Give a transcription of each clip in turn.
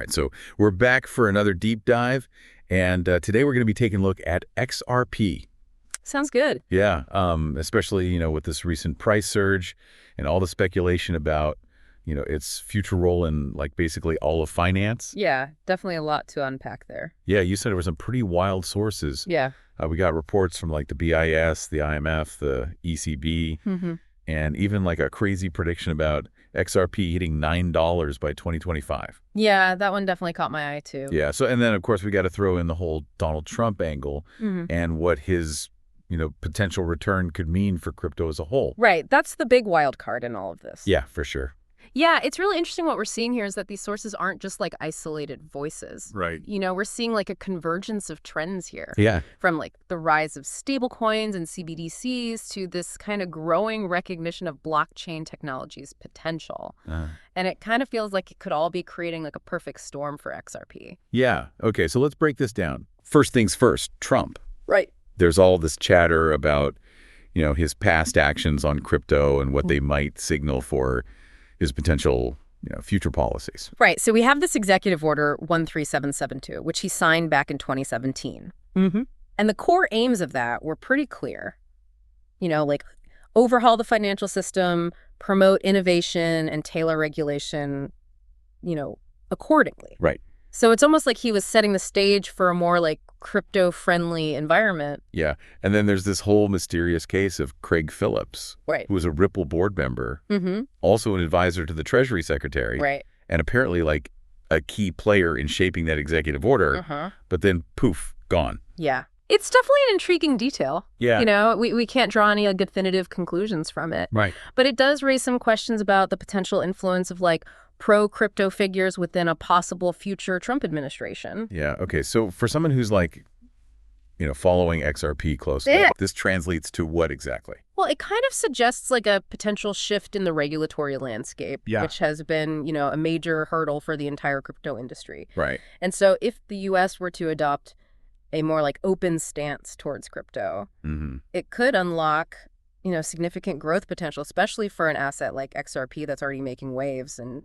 right, so we're back for another deep dive, and today we're going to be taking a look at XRP. Sounds good. Yeah, especially, with this recent price surge and all the speculation about, its future role in, like, basically all of finance. Yeah, definitely a lot to unpack there. Yeah, you said there were some pretty wild sources. Yeah. We got reports from, like, the BIS, the IMF, the ECB, and even, like, a crazy prediction about XRP hitting $9 by 2025. Yeah, that one definitely caught my eye, too. Yeah, so, and then, of course, we got to throw in the whole Donald Trump angle and what his potential return could mean for crypto as a whole. Right. That's the big wild card in all of this. Yeah, for sure. Yeah, it's really interesting what we're seeing here is that these sources aren't just like isolated voices. Right. We're seeing like a convergence of trends here. Yeah. From like the rise of stablecoins and CBDCs to this kind of growing recognition of blockchain technology's potential. And it kind of feels like it could all be creating like a perfect storm for XRP. Yeah. Okay, so let's break this down. First things first, Trump. Right. There's all this chatter about, his past actions on crypto and what they might signal for his potential, future policies. Right. So we have this executive order 13772, which he signed back in 2017. And the core aims of that were pretty clear. Like overhaul the financial system, promote innovation, and tailor regulation, accordingly. Right. So it's almost like he was setting the stage for a more like crypto-friendly environment. Yeah. And then there's this whole mysterious case of Craig Phillips, Right. who was a Ripple board member, also an advisor to the Treasury Secretary, Right. and apparently like a key player in shaping that executive order, but then poof, gone. Yeah. It's definitely an intriguing detail. Yeah. We can't draw any definitive conclusions from it. Right. But it does raise some questions about the potential influence of like pro-crypto figures within a possible future Trump administration. Yeah. Okay. So for someone who's like, following XRP closely, this translates to what exactly? Well, it kind of suggests like a potential shift in the regulatory landscape, which has been, a major hurdle for the entire crypto industry. Right. And so if the U.S. were to adopt a more like open stance towards crypto, it could unlock significant growth potential, especially for an asset like XRP that's already making waves and,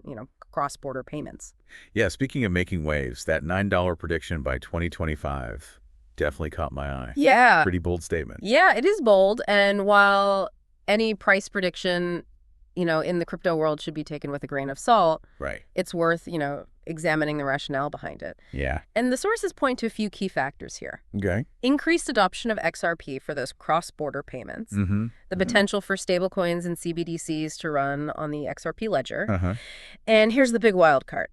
cross-border payments. Yeah, speaking of making waves, that $9 prediction by 2025 definitely caught my eye. Yeah. Pretty bold statement. Yeah, it is bold. And while any price prediction, in the crypto world should be taken with a grain of salt, Right. it's worth, examining the rationale behind it. Yeah. And the sources point to a few key factors here. Okay. Increased adoption of XRP for those cross-border payments, the potential for stablecoins and CBDCs to run on the XRP ledger, and here's the big wild card.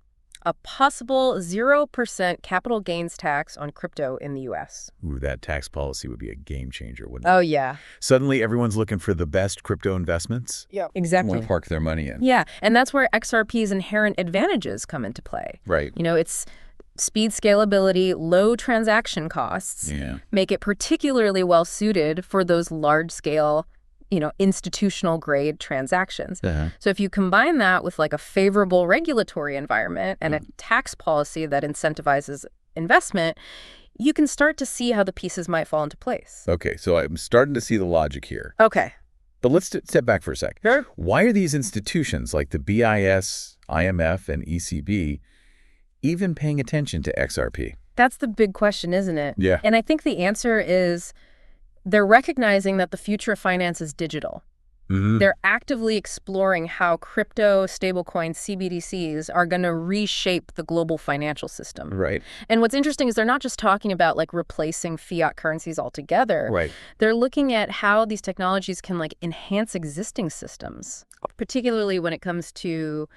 A possible 0% capital gains tax on crypto in the U.S. Ooh, that tax policy would be a game changer, wouldn't it? Oh, yeah. Suddenly, everyone's looking for the best crypto investments. Yeah, Want exactly. to park their money in. Yeah, and that's where XRP's inherent advantages come into play. Right. It's speed, scalability, low transaction costs make it particularly well suited for those large-scale institutional grade transactions. So if you combine that with like a favorable regulatory environment and a tax policy that incentivizes investment, you can start to see how the pieces might fall into place. Okay, so I'm starting to see the logic here. Okay. But let's step back for a sec. Sure. Why are these institutions like the BIS, IMF, and ECB even paying attention to XRP? That's the big question, isn't it? Yeah. And I think the answer is they're recognizing that the future of finance is digital. They're actively exploring how crypto, stablecoins, CBDCs are going to reshape the global financial system. Right. And what's interesting is they're not just talking about like replacing fiat currencies altogether. Right. They're looking at how these technologies can like enhance existing systems, particularly when it comes to,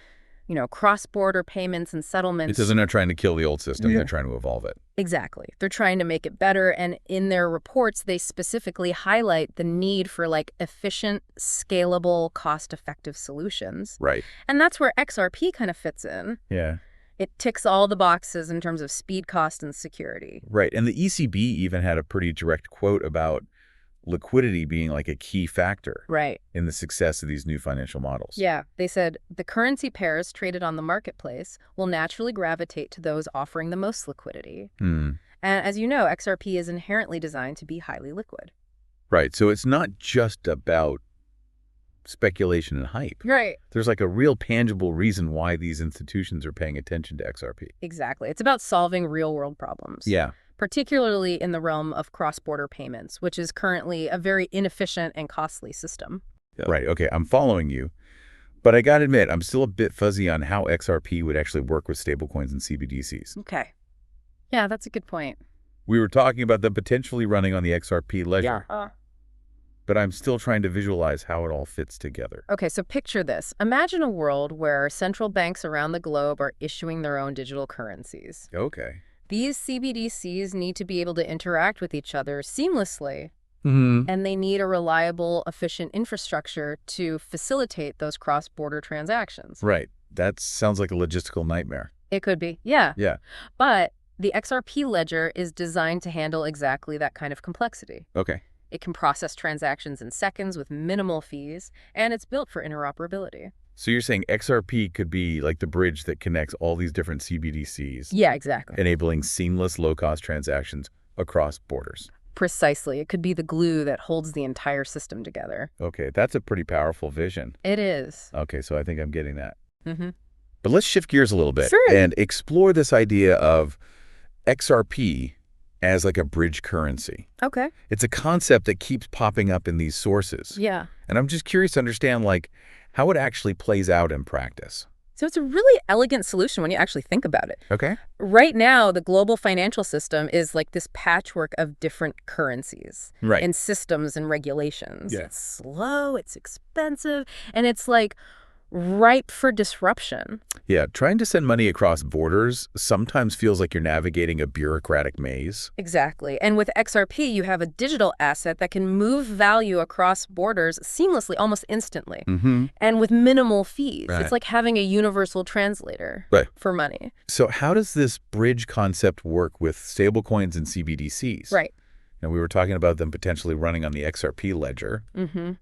cross-border payments and settlements. They're not trying to kill the old system. They're trying to evolve it. Exactly. They're trying to make it better. And in their reports, they specifically highlight the need for like efficient, scalable, cost-effective solutions. Right. And that's where XRP kind of fits in. Yeah. It ticks all the boxes in terms of speed, cost, and security. Right. And the ECB even had a pretty direct quote about liquidity being like a key factor in the success of these new financial models. Yeah. They said the currency pairs traded on the marketplace will naturally gravitate to those offering the most liquidity. And as you know, XRP is inherently designed to be highly liquid. Right. So it's not just about speculation and hype. Right. There's like a real tangible reason why these institutions are paying attention to XRP. Exactly. It's about solving real-world problems. Yeah. Particularly in the realm of cross-border payments, which is currently a very inefficient and costly system. Yep. Right. Okay, I'm following you. But I got to admit, I'm still a bit fuzzy on how XRP would actually work with stablecoins and CBDCs. Okay. Yeah, that's a good point. We were talking about them potentially running on the XRP ledger. Yeah. But I'm still trying to visualize how it all fits together. Okay, so picture this. Imagine a world where central banks around the globe are issuing their own digital currencies. Okay. These CBDCs need to be able to interact with each other seamlessly, Mm-hmm. and they need a reliable, efficient infrastructure to facilitate those cross-border transactions. Right. That sounds like a logistical nightmare. It could be, yeah. Yeah. But the XRP ledger is designed to handle exactly that kind of complexity. Okay. It can process transactions in seconds with minimal fees, and it's built for interoperability. So you're saying XRP could be like the bridge that connects all these different CBDCs, Yeah, exactly. enabling seamless, low-cost transactions across borders. Precisely. It could be the glue that holds the entire system together. Okay, that's a pretty powerful vision. It is. Okay, so I think I'm getting that. Mm-hmm. But let's shift gears a little bit Sure. and explore this idea of XRP as like a bridge currency. Okay. It's a concept that keeps popping up in these sources. Yeah. And I'm just curious to understand, like, how it actually plays out in practice. So it's a really elegant solution when you actually think about it. Okay. Right now, the global financial system is like this patchwork of different currencies Right. and systems and regulations. Yeah. It's slow, it's expensive, and it's like ripe for disruption. Yeah, trying to send money across borders sometimes feels like you're navigating a bureaucratic maze. Exactly. And with XRP, you have a digital asset that can move value across borders seamlessly, almost instantly, Mm-hmm. and with minimal fees. Right. It's like having a universal translator Right. for money. So how does this bridge concept work with stablecoins and CBDCs? Right. And we were talking about them potentially running on the XRP ledger. Mm-hmm.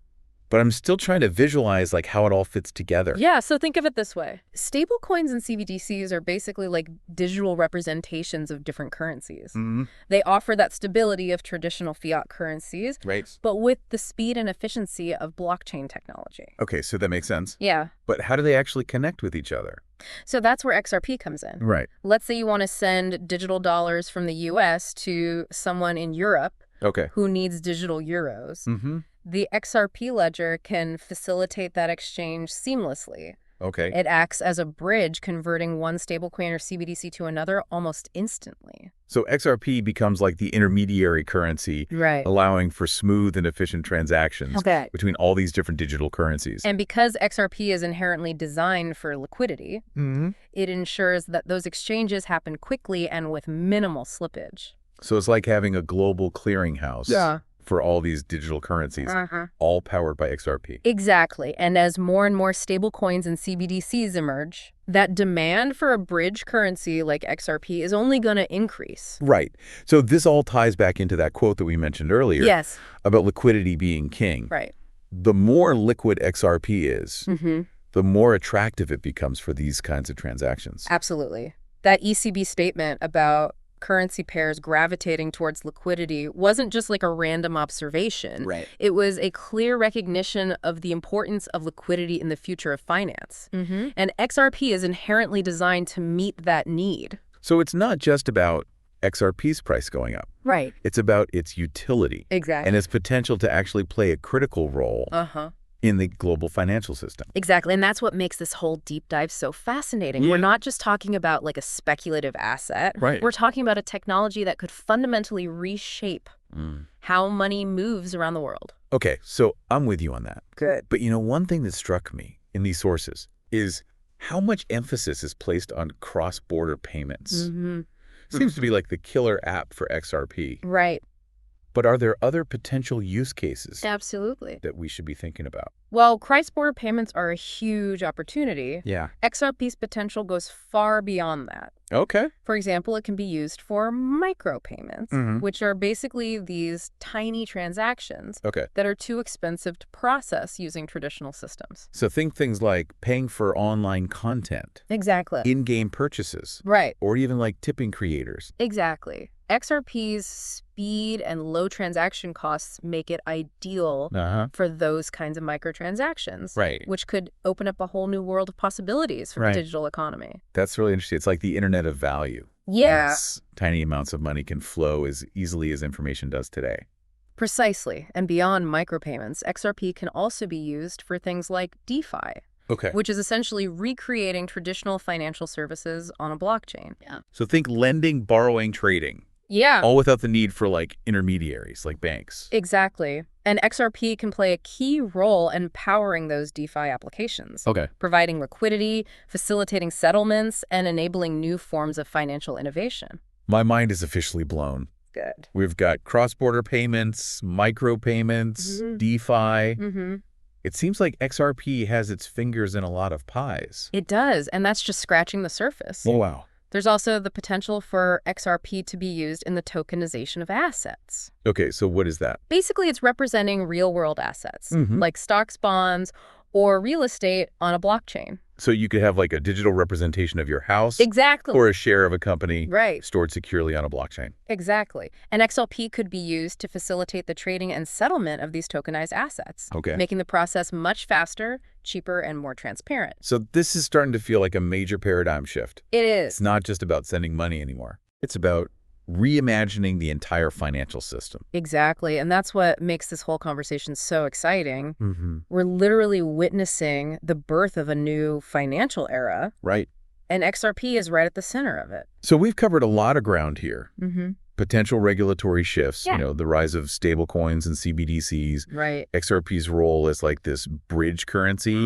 But I'm still trying to visualize like how it all fits together. Yeah, so think of it this way. Stablecoins and CBDCs are basically like digital representations of different currencies. Mm-hmm. They offer that stability of traditional fiat currencies, Right. but with the speed and efficiency of blockchain technology. Okay, so that makes sense. Yeah. But how do they actually connect with each other? So that's where XRP comes in. Right. Let's say you want to send digital dollars from the US to someone in Europe Okay. who needs digital euros. Mm-hmm. The XRP ledger can facilitate that exchange seamlessly. Okay. It acts as a bridge, converting one stablecoin or CBDC to another almost instantly. So XRP becomes like the intermediary currency, Right. allowing for smooth and efficient transactions Okay. between all these different digital currencies. And because XRP is inherently designed for liquidity, Mm-hmm. it ensures that those exchanges happen quickly and with minimal slippage. So it's like having a global clearinghouse for all these digital currencies, all powered by XRP. Exactly. And as more and more stablecoins and CBDCs emerge, that demand for a bridge currency like XRP is only going to increase. Right. So this all ties back into that quote that we mentioned earlier Yes. about liquidity being king. Right. The more liquid XRP is, Mm-hmm. the more attractive it becomes for these kinds of transactions. Absolutely. That ECB statement about currency pairs gravitating towards liquidity wasn't just like a random observation. Right. It was a clear recognition of the importance of liquidity in the future of finance. Mm-hmm. And XRP is inherently designed to meet that need. So it's not just about XRP's price going up. Right. It's about its utility Exactly. and its potential to actually play a critical role Uh-huh. in the global financial system. Exactly. And that's what makes this whole deep dive so fascinating. Yeah. We're not just talking about like a speculative asset. Right. We're talking about a technology that could fundamentally reshape how money moves around the world. Okay, so I'm with you on that. Good. But one thing that struck me in these sources is how much emphasis is placed on cross-border payments. Mm-hmm. Seems to be like the killer app for XRP. Right. But are there other potential use cases Absolutely. that we should be thinking about? Well, cross-border payments are a huge opportunity. Yeah. XRP's potential goes far beyond that. Okay. For example, it can be used for micropayments, Mhm. which are basically these tiny transactions Okay. that are too expensive to process using traditional systems. So think things like paying for online content, Exactly. in-game purchases, Right. or even like tipping creators. Exactly. XRP's speed and low transaction costs make it ideal for those kinds of microtransactions, which could open up a whole new world of possibilities for the digital economy. That's really interesting. It's like the internet of value. Yeah. Yes. Tiny amounts of money can flow as easily as information does today. Precisely. And beyond micropayments, XRP can also be used for things like DeFi. Which is essentially recreating traditional financial services on a blockchain. Yeah. So think lending, borrowing, trading. Yeah. All without the need for like intermediaries, like banks. Exactly. And XRP can play a key role in powering those DeFi applications. Providing liquidity, facilitating settlements, and enabling new forms of financial innovation. My mind is officially blown. Good. We've got cross-border payments, micropayments, DeFi. It seems like XRP has its fingers in a lot of pies. It does, and that's just scratching the surface. Oh, wow. There's also the potential for XRP to be used in the tokenization of assets. Okay, so what is that? Basically, it's representing real-world assets, like stocks, bonds, or real estate on a blockchain. So you could have like a digital representation of your house. Exactly. Or a share of a company stored securely on a blockchain. Exactly. And XRP could be used to facilitate the trading and settlement of these tokenized assets, making the process much faster, cheaper, and more transparent. So this is starting to feel like a major paradigm shift. It is. It's not just about sending money anymore. It's about reimagining the entire financial system. Exactly. And that's what makes this whole conversation so exciting. We're literally witnessing the birth of a new financial era. And XRP is right at the center of it. So we've covered a lot of ground here. Potential regulatory shifts, you know, the rise of stable coins and CBDCs. XRP's role as like this bridge currency,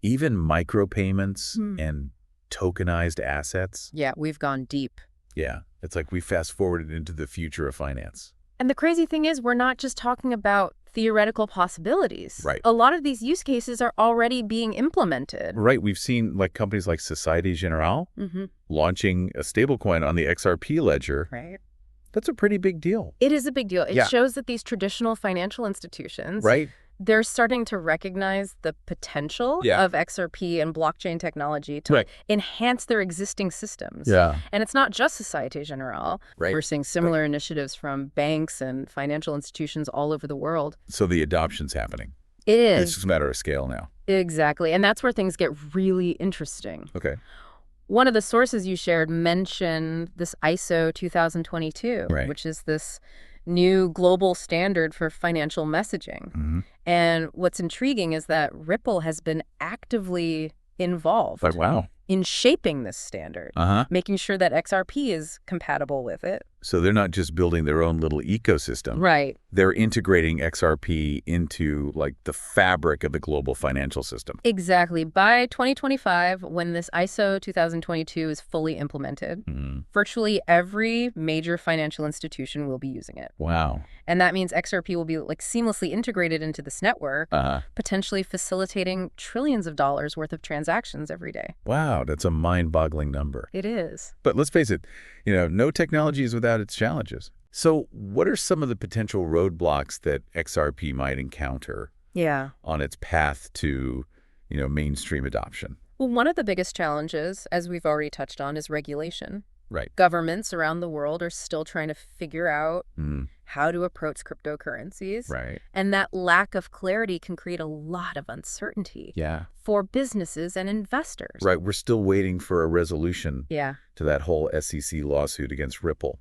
even micropayments and tokenized assets. Yeah, we've gone deep. Yeah, it's like we fast forwarded into the future of finance. And the crazy thing is, we're not just talking about theoretical possibilities. A lot of these use cases are already being implemented. We've seen like companies like Societe Generale launching a stablecoin on the XRP ledger. That's a pretty big deal. It is a big deal. It shows that these traditional financial institutions they're starting to recognize the potential of XRP and blockchain technology to enhance their existing systems. And it's not just Societe Generale. We're seeing similar initiatives from banks and financial institutions all over the world. So the adoption's happening. It is. It's just a matter of scale now. Exactly. And that's where things get really interesting. One of the sources you shared mentioned this ISO 2022, which is this new global standard for financial messaging. And what's intriguing is that Ripple has been actively involved in shaping this standard, making sure that XRP is compatible with it. So they're not just building their own little ecosystem. They're integrating XRP into like the fabric of the global financial system. Exactly. By 2025, when this ISO 2022 is fully implemented, virtually every major financial institution will be using it. Wow. And that means XRP will be like seamlessly integrated into this network, potentially facilitating trillions of dollars worth of transactions every day. Wow, that's a mind-boggling number. It is. But let's face it, you know, no technology is without its challenges. So what are some of the potential roadblocks that XRP might encounter on its path to, you know, mainstream adoption? Well, one of the biggest challenges, as we've already touched on, is regulation. Governments around the world are still trying to figure out how to approach cryptocurrencies. And that lack of clarity can create a lot of uncertainty for businesses and investors. We're still waiting for a resolution to that whole SEC lawsuit against Ripple,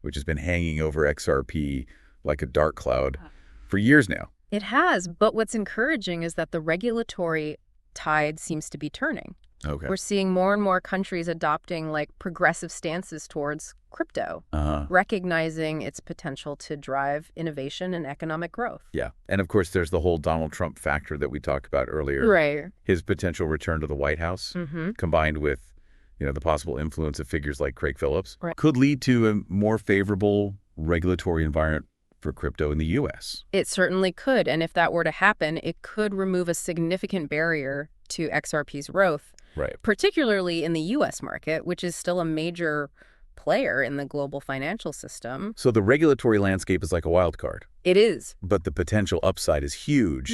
which has been hanging over XRP like a dark cloud for years now. It has. But what's encouraging is that the regulatory tide seems to be turning. We're seeing more and more countries adopting like progressive stances towards crypto, recognizing its potential to drive innovation and economic growth. And of course, there's the whole Donald Trump factor that we talked about earlier. His potential return to the White House, combined with, you know, the possible influence of figures like Craig Phillips, could lead to a more favorable regulatory environment for crypto in the U.S. It certainly could. And if that were to happen, it could remove a significant barrier to XRP's growth. Particularly in the U.S. market, which is still a major player in the global financial system. So the regulatory landscape is like a wild card. It is. But the potential upside is huge.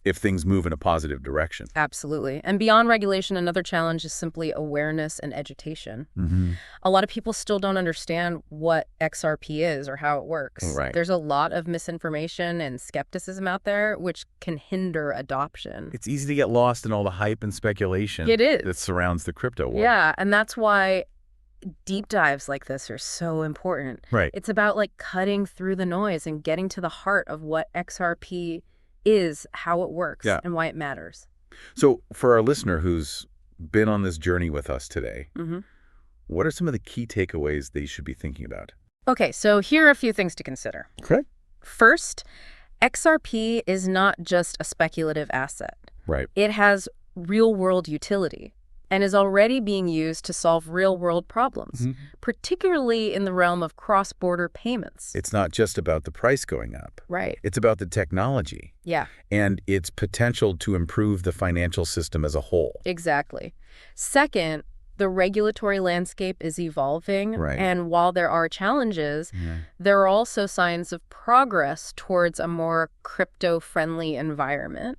if things move in a positive direction. Absolutely. And beyond regulation, another challenge is simply awareness and education. A lot of people still don't understand what XRP is or how it works. Right. There's a lot of misinformation and skepticism out there, which can hinder adoption. It's easy to get lost in all the hype and speculation It is. that surrounds the crypto world. Yeah, and that's why deep dives like this are so important. Right. It's about like cutting through the noise and getting to the heart of what XRP is, how it works, and why it matters. So for our listener who's been on this journey with us today, what are some of the key takeaways they should be thinking about? Okay, so here are a few things to consider. Okay. First, XRP is not just a speculative asset. Right. It has real-world utility and is already being used to solve real-world problems, particularly in the realm of cross-border payments. It's not just about the price going up. Right. It's about the technology. Yeah. And its potential to improve the financial system as a whole. Exactly. Second, the regulatory landscape is evolving, and while there are challenges, there are also signs of progress towards a more crypto-friendly environment,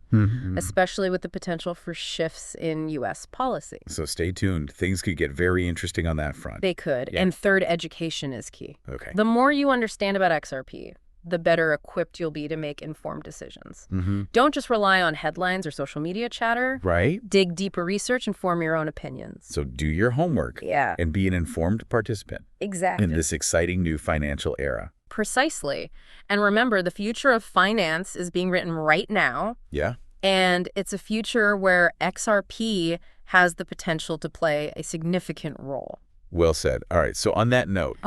especially with the potential for shifts in U.S. policy. So stay tuned. Things could get very interesting on that front. They could. And third, education is key. Okay. The more you understand about XRP, the better equipped you'll be to make informed decisions. Don't just rely on headlines or social media chatter. Right. Dig deeper research and form your own opinions. So do your homework. Yeah. And be an informed participant. Exactly. In this exciting new financial era. Precisely. And remember, the future of finance is being written right now. Yeah. And it's a future where XRP has the potential to play a significant role. Well said. All right. So on that note,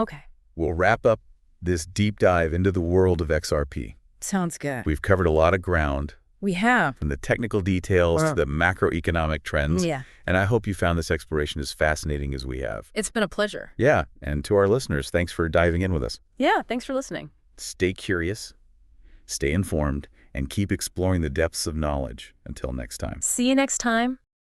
we'll wrap up this deep dive into the world of XRP. Sounds good. We've covered a lot of ground. We have. From the technical details to the macroeconomic trends. Yeah. And I hope you found this exploration as fascinating as we have. It's been a pleasure. Yeah. And to our listeners, thanks for diving in with us. Yeah. Thanks for listening. Stay curious, stay informed, and keep exploring the depths of knowledge. Until next time. See you next time.